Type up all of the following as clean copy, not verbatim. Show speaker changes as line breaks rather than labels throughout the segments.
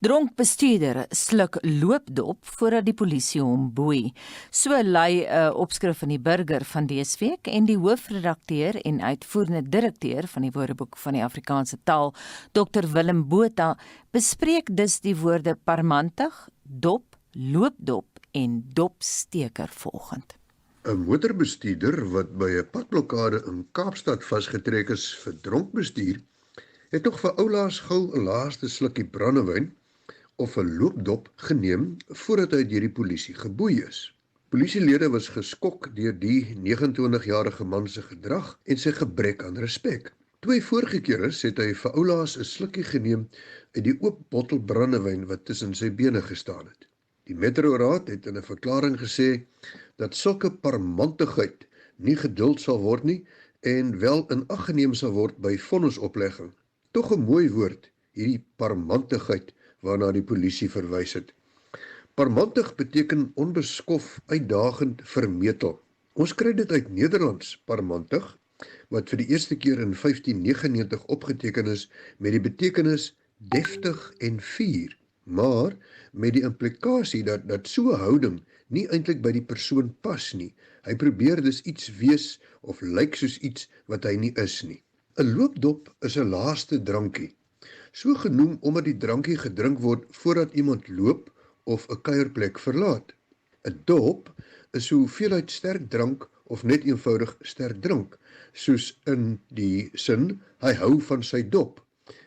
Dronk bestuurder sluk loopdop voordat die polisie hom boei. So lei 'n opskrif in die Burger van dese week en die hoofredakteur en uitvoerende direkteur van die Woordeboek van die Afrikaanse taal, Dr. Willem Botha, bespreek dus die woorde parmantig, dop, loopdop en dopsteker volgend.
'n Motorbestuurder wat by 'n padblokkade in Kaapstad vasgetrek is vir dronk bestuur, het tog vir oulaas gou 'n laaste slukkie brandewyn of 'n loopdop geneem voordat hy deur die polisie geboei is. Polisielede was geskok deur die 29-jarige man se gedrag en sy gebrek aan respek. Toe hy voorgekeer is, het hy vir oulaas 'n slukkie geneem uit die oop bottel brandewyn wat tussen sy bene gestaan het. Die Metroraad het in 'n verklaring gesê dat sulke parmantigheid nie geduld sal word nie en wel in ag geneem sal word by vonnisoplegging. Tog 'n mooi woord, hierdie parmantigheid waarna die polisie verwys het. Parmantig beteken onbeskof, uitdagend, vermetel. Ons kry dit uit Nederlands, parmantig, wat vir die eerste keer in 1599 opgeteken is met die betekenis deftig en fier, maar met die implikasie dat so 'n houding nie eintlik by die persoon pas nie. Hy probeer dus iets wees of lyk soos iets wat hy nie is nie. 'n Loopdop is 'n laaste drankie, so genoem omdat die drankie gedrink word voordat iemand loop of 'n kuierplek verlaat. 'n Dop is 'n hoeveelheid sterk drank of net eenvoudig sterk drink, soos in die sin hy hou van sy dop,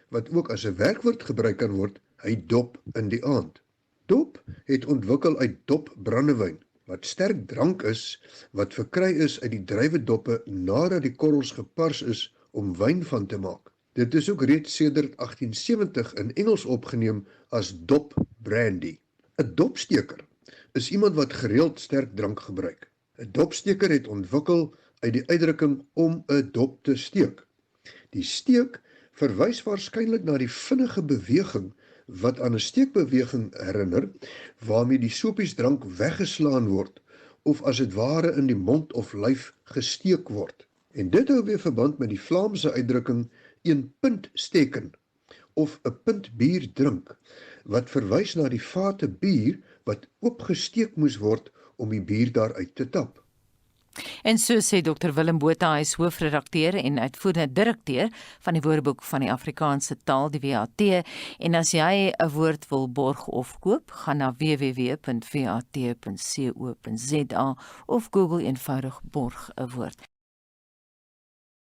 wat ook as 'n werkwoord gebruik kan word, hy dop in die aand. Dop het ontwikkel uit dop brandewyn, wat sterk drank is, wat verkry is uit die druiwedoppe nadat die korrels gepars is om wyn van te maak. Dit is ook reeds sedert 1870 in Engels opgeneem as dop brandy. 'n Dopsteker is iemand wat gereeld sterk drank gebruik. 'n Dopsteker het ontwikkel uit die uitdrukking om 'n dop te steek. Die steek verwys waarskynlik na die vinnige beweging wat aan 'n steekbeweging herinner, waarmee die sopiesdrank weggeslaan word of as dit ware in die mond of lyf gesteek word. En dit hou weer verband met die Vlaamse uitdrukking 'een punt steken of 'n punt bier drink, wat verwys na die vate bier wat oopgesteek moes word om die bier daaruit te tap.
En so sê Dr. Willem Botha, hy is hoofredakteur en uitvoerende direkteur van die Woordeboek van die Afrikaanse taal, die WAT, en as jy 'n woord wil borg of koop, gaan na www.wat.co.za of Google eenvoudig borg 'n woord.